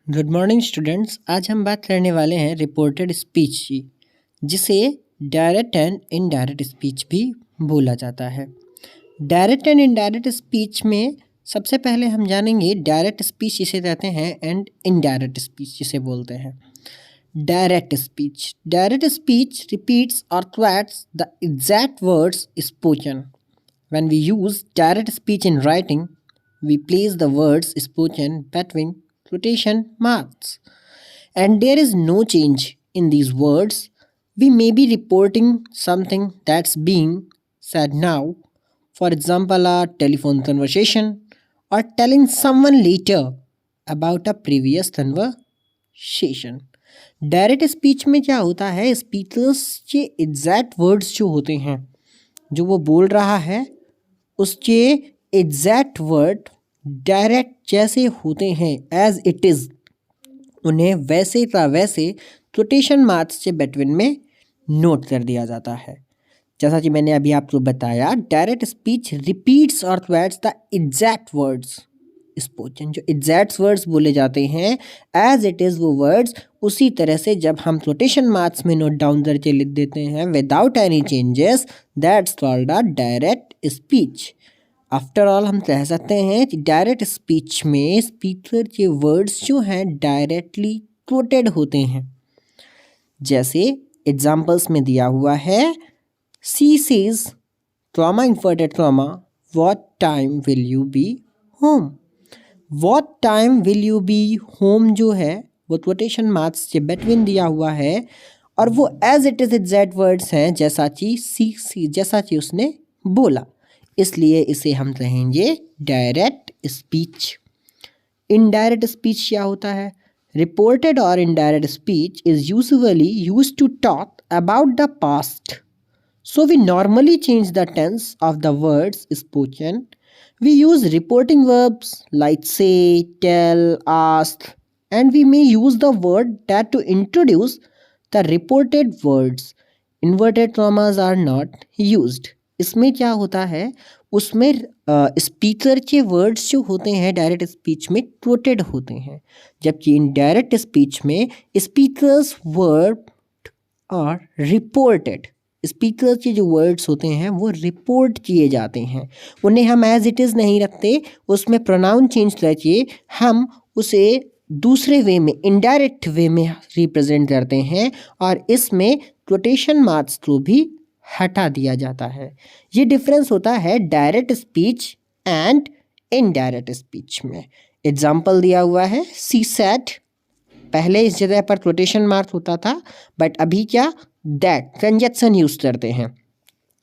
Good morning students. आज हम बात करने वाले हैं रिपोर्टेड स्पीच की, जिसे डायरेक्ट एंड इनडायरेक्ट स्पीच भी बोला जाता है। डायरेक्ट एंड इनडायरेक्ट स्पीच में सबसे पहले हम जानेंगे डायरेक्ट स्पीच जिसे कहते हैं एंड इनडायरेक्ट स्पीच जिसे बोलते हैं। डायरेक्ट स्पीच रिपीट्स और threats the exact words spoken. When we use direct speech in writing, we place the words spoken between quotation marks, and there is no change in these words. We may be reporting something that's being said now, for example, a telephone conversation, or telling someone later about a previous conversation. Direct speech में क्या होता है, speakers के exact words जो होते हैं जो वो बोल रहा है उसके एग्जैक्ट वर्ड डायरेक्ट जैसे होते हैं एज इट इज़, उन्हें वैसे का वैसे कोटेशन मार्क्स के बिटवीन में नोट कर दिया जाता है। जैसा कि मैंने अभी आपको बताया, डायरेक्ट स्पीच रिपीट्स और threats the exact words spoken. जो एग्जैक्ट वर्ड्स बोले जाते हैं एज इट इज़, वो वर्ड्स उसी तरह से जब हम कोटेशन मार्क्स में नोट डाउन करके लिख देते हैं without any changes, that's called a direct speech. After all हम कह सकते हैं कि डायरेक्ट स्पीच में स्पीकर के वर्ड्स जो हैं डायरेक्टली कोटेड होते हैं। जैसे एग्जाम्पल्स में दिया हुआ है, she says trauma inverted trauma, what time will you be home. What time will you be home जो है वो कोटेशन मार्क्स के बिटवीन दिया हुआ है और वो as it is exact words हैं जैसा कि उसने बोला, इसलिए इसे हम कहेंगे डायरेक्ट स्पीच। इनडायरेक्ट स्पीच क्या होता है? रिपोर्टेड और indirect speech is usually used to talk about the past, so we normally change the tense of the words spoken. We use reporting verbs like say, tell, ask, and we may use the word that to introduce the reported words. Inverted commas are not used. इसमें क्या होता है, उसमें speaker के words जो होते हैं direct speech में कोटेड होते हैं, जबकि इनडायरेक्ट स्पीच में स्पीकर्स वर्ड और रिपोर्टेड, स्पीकर के जो वर्ड्स होते हैं वो रिपोर्ट किए जाते हैं, उन्हें हम एज इट इज़ नहीं रखते, उसमें प्रोनाउन चेंज करके हम उसे दूसरे वे में, इनडायरेक्ट वे में रिप्रेजेंट करते हैं और इसमें कोटेशन मार्क्स को भी हटा दिया जाता है। ये डिफरेंस होता है direct speech and indirect speech में। एग्जाम्पल दिया हुआ है, सी सेड, पहले इस जगह पर कोटेशन मार्क होता था, बट अभी क्या, दैट कंजक्शन यूज करते हैं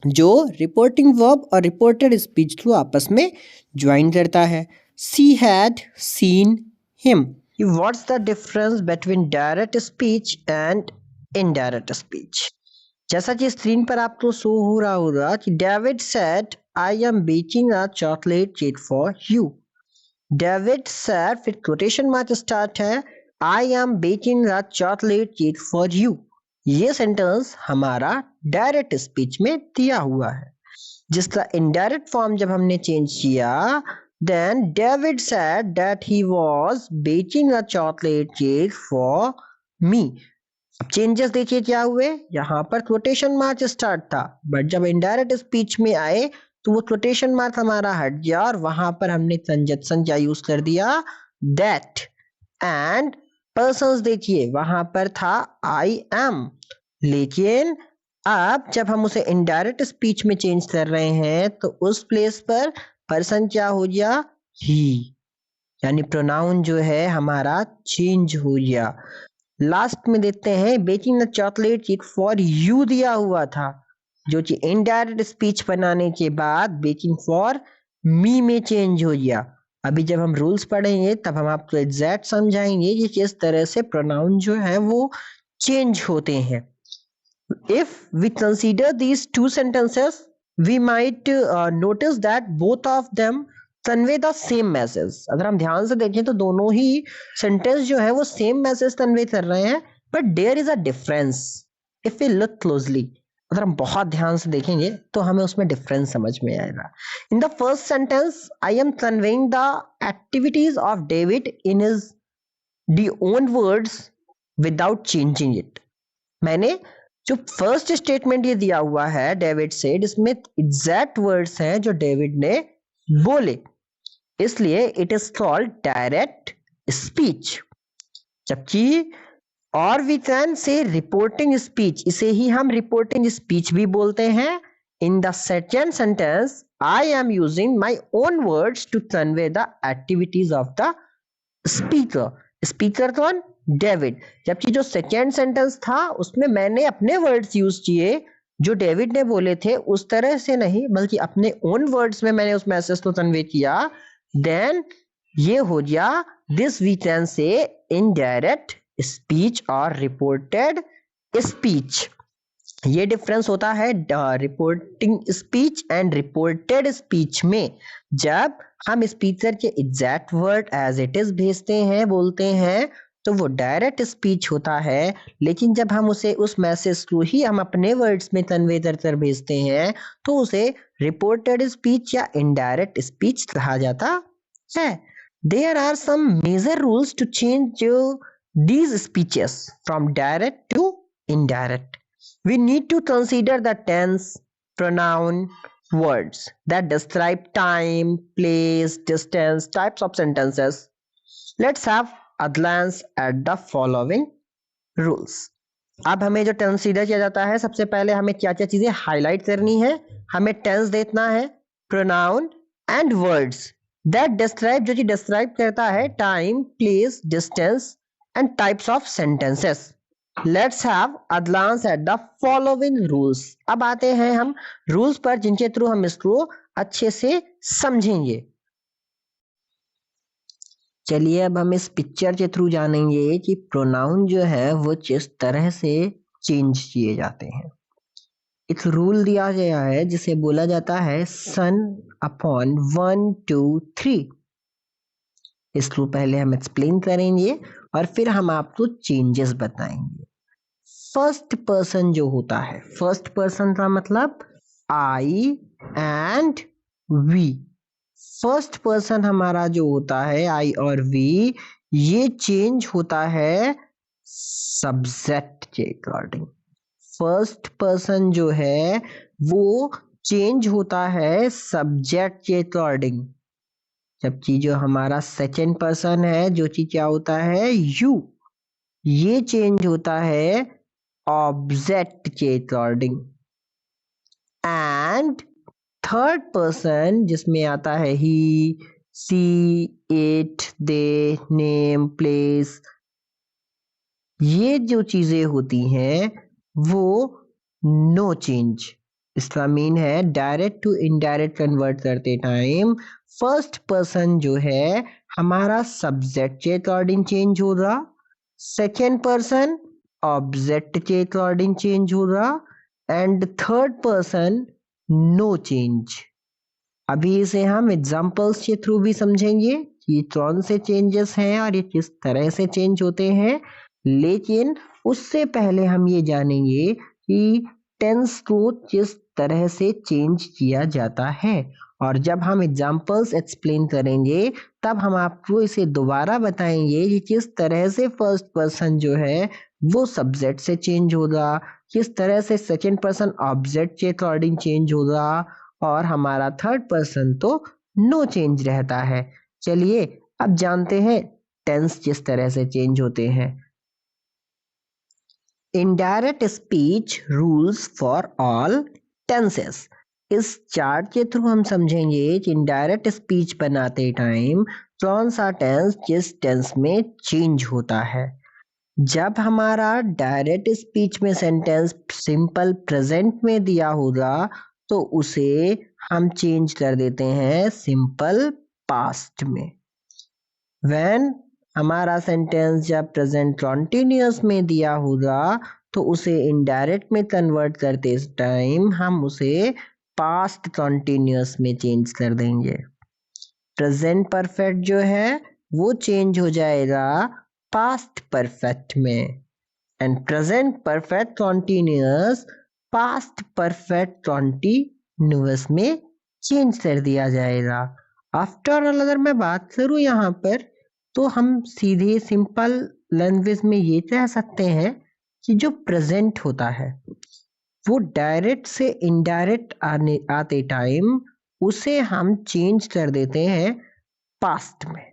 जो रिपोर्टिंग वर्ब और रिपोर्टेड स्पीच को आपस में ज्वाइन करता है। She had seen him. What's the difference between direct speech and indirect speech? जैसा कि स्क्रीन पर आपको शो हो रहा होगा कि David said I am baking a chocolate cake for you. David said, फिर कोटेशन मार्क स्टार्ट है, I am baking a chocolate cake for you. ये सेंटेंस हमारा डायरेक्ट स्पीच में दिया हुआ है, जिसका इनडायरेक्ट फॉर्म जब हमने चेंज किया, then David said that he was baking a chocolate cake for me. अब चेंजेस देखिए क्या हुए, यहाँ पर कोटेशन मार्क स्टार्ट था, बट जब इनडायरेक्ट स्पीच में आए तो वो कोटेशन मार्क हमारा हट गया और वहां पर हमने कंजक्शन क्या यूज कर दिया, दैट। एंड पर्सन्स देखिए वहां पर था आई एम, लेकिन अब जब हम उसे इनडायरेक्ट स्पीच में चेंज कर रहे हैं तो उस प्लेस पर पर्सन क्या हो गया, ही, यानी प्रोनाउन जो है हमारा चेंज हो गया। लास्ट में देखते हैं, baking a chocolate cake for you दिया हुआ था, जो कि इनडायरेक्ट स्पीच बनाने के बाद बेकिंग फॉर मी में चेंज हो गया। अभी जब हम रूल्स पढ़ेंगे तब हम आपको एग्जैक्ट समझाएंगे कि किस तरह से प्रोनाउन जो है वो चेंज होते हैं। If we consider these two sentences, we might notice that both of them convey the same message. अगर हम ध्यान से देखें तो दोनों ही सेंटेंस जो है वो सेम मैसेज कन्वे कर रहे हैं, but there is a difference if we look closely. अगर हम बहुत ध्यान से देखेंगे तो हमें उसमें डिफरेंस समझ में आएगा। In the first sentence, I am conveying the activities of David in his the own words without changing it. मैंने जो फर्स्ट स्टेटमेंट ये दिया हुआ है डेविड सेड, इसमें एग्जैक्ट वर्ड्स हैं जो डेविड ने बोले, इसलिए it is called direct speech. जबकि और we can say reporting speech, इसे ही हम रिपोर्टिंग स्पीच भी बोलते हैं। In the second sentence I am using my own words to convey the activities of the speaker. Speaker कौन? डेविड। जबकि जो सेकेंड सेंटेंस था उसमें मैंने अपने वर्ड्स यूज किए, जो डेविड ने बोले थे उस तरह से नहीं, बल्कि अपने ओन वर्ड्स में मैंने उस मैसेज को कन्वे किया। देन ये हो गया this we can say indirect speech और रिपोर्टेड स्पीच। ये डिफरेंस होता है reporting speech and reported speech में। जब हम स्पीकर के exact word as it is भेजते हैं, बोलते हैं, तो वो डायरेक्ट स्पीच होता है। लेकिन जब हम उसे उस मैसेज को ही हम अपने वर्ड्स में कन्वे कर भेजते हैं तो उसे रिपोर्टेड स्पीच या इनडायरेक्ट स्पीच कहा जाता है। There are some major rules to change these speeches from direct to indirect. We need to consider the tense, pronoun, words that describe time, place, distance, types of sentences. Let's have a glance at the following rules. अब हमें जो consider किया जाता है, सबसे पहले हमें क्या क्या चीजें हाईलाइट करनी है। हमें टेंस देखना है, pronoun and words that describe, जो कि डिस्क्राइब करता है time, place, distance and types of sentences. Let's have a glance at the following rules. अब आते हैं हम रूल्स पर जिनके थ्रू हम इसको अच्छे से समझेंगे। चलिए अब हम इस पिक्चर के थ्रू जानेंगे कि प्रोनाउन जो है वो किस तरह से चेंज किए जाते हैं। एक रूल दिया गया है जिसे बोला जाता है सन अपॉन 1 2 3। इसको पहले हम एक्सप्लेन करेंगे और फिर हम आपको चेंजेस बताएंगे। फर्स्ट पर्सन जो होता है, फर्स्ट पर्सन का मतलब आई एंड वी। फर्स्ट पर्सन हमारा जो होता है आई और वी, ये चेंज होता है सब्जेक्ट के अकॉर्डिंग। फर्स्ट पर्सन जो है वो चेंज होता है सब्जेक्ट के अकॉर्डिंग। जबकि जो हमारा सेकेंड पर्सन है जो कि क्या होता है यू, ये चेंज होता है ऑब्जेक्ट के अकॉर्डिंग। एंड थर्ड पर्सन जिसमें आता है he, she, it, they, name, place, ये जो चीजें होती हैं वो नो चेंज। इसका मीन है डायरेक्ट टू इनडायरेक्ट कन्वर्ट करते टाइम फर्स्ट पर्सन जो है हमारा सब्जेक्ट के अकॉर्डिंग चेंज होगा, सेकेंड पर्सन ऑब्जेक्ट के अकॉर्डिंग चेंज होगा, and third person no change. अभी इसे हम एग्जांपल्स के थ्रू भी समझेंगे कि कौन से चेंजेस हैं और ये किस तरह से चेंज होते हैं। लेकिन उससे पहले हम ये जानेंगे कि टेंस को किस तरह से चेंज किया जाता है। और जब हम एग्जांपल्स एक्सप्लेन करेंगे तब हम आपको इसे दोबारा बताएंगे कि किस तरह से फर्स्ट पर्सन जो है वो सब्जेक्ट से चेंज होगा, किस तरह से सेकेंड पर्सन ऑब्जेक्ट के अकॉर्डिंग चेंज होगा, और हमारा थर्ड पर्सन तो नो चेंज रहता है। चलिए अब जानते हैं टेंस किस तरह से चेंज होते हैं। Indirect speech rules for all tenses. इस चार्ट के थ्रू हम समझेंगे कि इनडायरेक्ट स्पीच बनाते टाइम कौन सा टेंस किस टेंस में चेंज होता है। जब हमारा डायरेक्ट स्पीच में सेंटेंस सिंपल प्रेजेंट में दिया होगा तो उसे हम चेंज कर देते हैं सिंपल पास्ट में। व्हेन हमारा सेंटेंस जब प्रेजेंट कॉन्टिन्यूअस में दिया होगा तो उसे इनडायरेक्ट में कन्वर्ट करते टाइम हम उसे पास्ट कॉन्टिन्यूअस में चेंज कर देंगे। प्रेजेंट परफेक्ट जो है वो चेंज हो जाएगा पास्ट परफेक्ट में, and present perfect continuous past perfect continuous में चेंज कर दिया जाएगा। आफ्टर ऑल अगर मैं बात करूं यहाँ पर तो हम सीधे सिंपल लैंग्वेज में ये कह सकते हैं कि जो प्रेजेंट होता है वो डायरेक्ट से इनडायरेक्ट आते टाइम उसे हम चेंज कर देते हैं पास्ट में।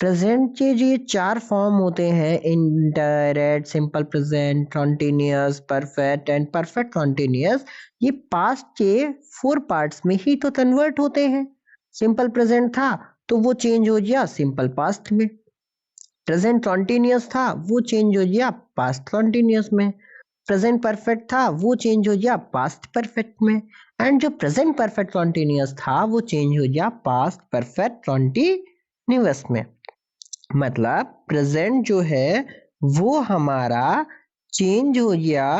प्रेजेंट के जो ये 4 फॉर्म होते हैं, indirect, simple present, continuous, perfect and perfect continuous, ये पास्ट के 4 पार्ट्स में ही तो कन्वर्ट होते हैं। सिंपल प्रेजेंट था तो वो चेंज हो गया सिंपल पास्ट में। प्रेजेंट कॉन्टिन्यूअस था वो चेंज हो गया पास्ट कॉन्टिन्यूअस में। प्रेजेंट परफेक्ट था वो चेंज हो गया पास्ट परफेक्ट में। एंड जो प्रेजेंट परफेक्ट कॉन्टिन्यूअस था वो चेंज हो गया पास्ट परफेक्ट कॉन्टिन्यूअस में। मतलब प्रेजेंट जो है वो हमारा चेंज हो गया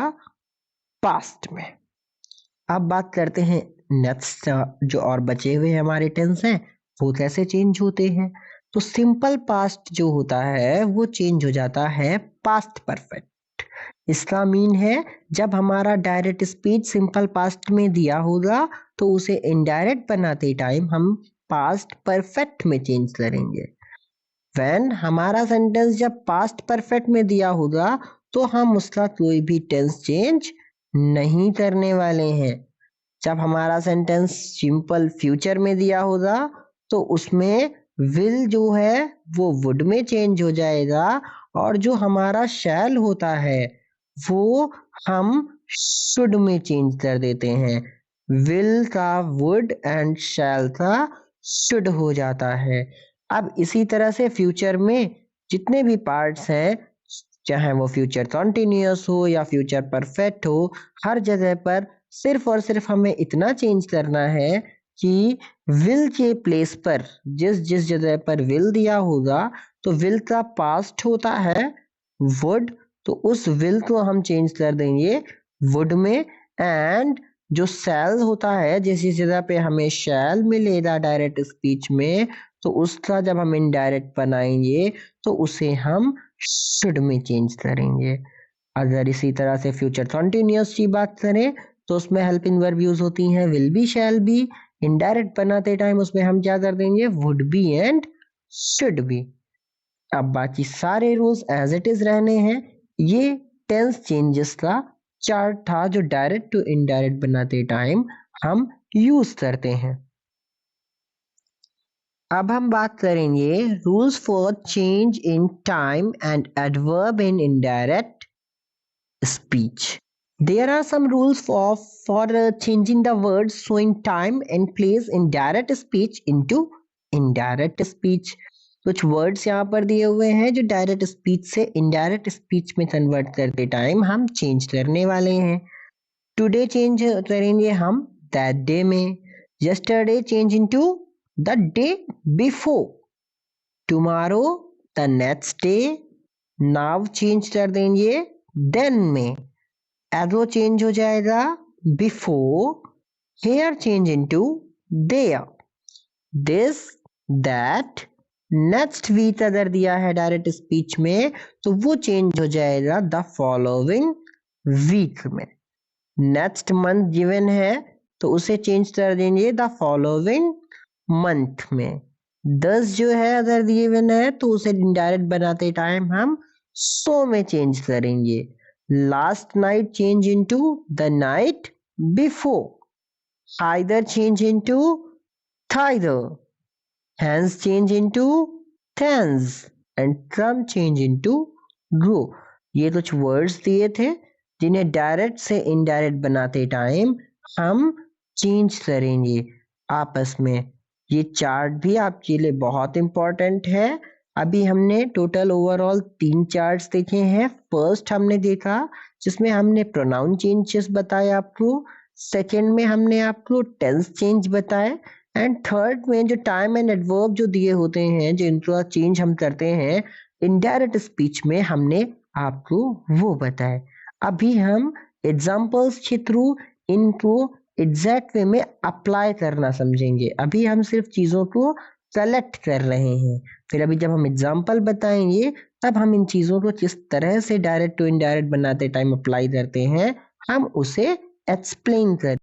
पास्ट में। अब बात करते हैं नेक्स्ट, जो और बचे हुए हमारे टेंस हैं वो कैसे चेंज होते हैं। तो सिंपल पास्ट जो होता है वो चेंज हो जाता है पास्ट परफेक्ट। इसका मीन है जब हमारा डायरेक्ट स्पीच सिंपल पास्ट में दिया होगा तो उसे इनडायरेक्ट बनाते टाइम हम पास्ट परफेक्ट में चेंज करेंगे। व्हेन हमारा सेंटेंस जब पास्ट परफेक्ट में दिया होगा तो हम उसका कोई भी टेंस चेंज नहीं करने वाले हैं। जब हमारा सेंटेंस सिंपल फ्यूचर में दिया होगा तो उसमें विल जो है वो वुड में चेंज हो जाएगा, और जो हमारा शैल होता है वो हम शुड में चेंज कर देते हैं। विल का वुड एंड शैल का शुड हो जाता है। अब इसी तरह से फ्यूचर में जितने भी पार्ट्स हैं, चाहे वो फ्यूचर कॉन्टिन्यूअस हो या फ्यूचर परफेक्ट हो, हर जगह पर सिर्फ और सिर्फ हमें इतना चेंज करना है कि विल के प्लेस पर जिस जिस जगह पर विल दिया होगा तो विल का पास्ट होता है वुड, तो उस विल को हम चेंज कर देंगे वुड में। एंड जो शैल होता है जिस जगह पे हमें शैल मिलेगा डायरेक्ट स्पीच में, तो उसका जब हम इनडायरेक्ट बनाएंगे तो उसे हम शुड में चेंज करेंगे। अगर इसी तरह से फ्यूचर कंटिन्यूअस की बात करें तो उसमें हेल्पिंग वर्ब यूज होती हैं will be, shall be. Indirect बनाते टाइम उसमें हम क्या कर देंगे would be and should be. अब बाकी सारे रूल्स एज इट इज रहने हैं। ये टेंस चेंजेस का चार्ट था जो डायरेक्ट टू इनडायरेक्ट बनाते टाइम हम यूज करते हैं। अब हम बात करेंगे rules for change in time and adverb in indirect speech. There are some rules for changing the words showing time and place in direct speech into indirect speech. कुछ words यहाँ पर दिए हुए हैं जो डायरेक्ट स्पीच से indirect speech में convert करते टाइम हम चेंज करने वाले हैं। टुडे चेंज करेंगे हम दैट डे में। Yesterday change into the day before. Tomorrow the next day. Now change कर देंगे देन में। एरो चेंज हो जाएगा before. Here change into there. This that. Next week अगर दिया है डायरेक्ट स्पीच में तो वो चेंज हो जाएगा द फॉलोइंग वीक में। नेक्स्ट मंथ गिवन है तो उसे चेंज कर देंगे द फॉलोइंग मंथ में। 10 जो है अगर गिवन है तो उसे इनडायरेक्ट बनाते टाइम हम सो में चेंज करेंगे। Last night change into the night before. Hither change into thither. Hence change into thence and ट्रम चेंज इनटू ग्रो। ये कुछ वर्ड्स दिए थे जिन्हें डायरेक्ट से इनडायरेक्ट बनाते टाइम हम चेंज करेंगे आपस में। ये चार्ट भी आपके लिए बहुत इंपॉर्टेंट है। अभी हमने टोटल ओवरऑल 3 चार्ट्स देखे हैं। फर्स्ट हमने देखा जिसमें हमने प्रोनाउन चेंजेस बताए आपको। सेकेंड में हमने आपको टेंस चेंज बताए। एंड थर्ड में जो टाइम एंड एडवर्ब जो दिए होते हैं जो इनका चेंज हम करते हैं इनडायरेक्ट स्पीच में, हमने आपको वो बताए। अभी हम एग्जाम्पल्स के थ्रू इनको एग्जैक्ट वे में अप्लाई करना समझेंगे। अभी हम सिर्फ चीजों को सेलेक्ट कर रहे हैं, फिर अभी जब हम एग्जाम्पल बताएंगे तब हम इन चीजों को किस तरह से डायरेक्ट टू इनडायरेक्ट बनाते टाइम अप्लाई करते हैं हम उसे एक्सप्लेन कर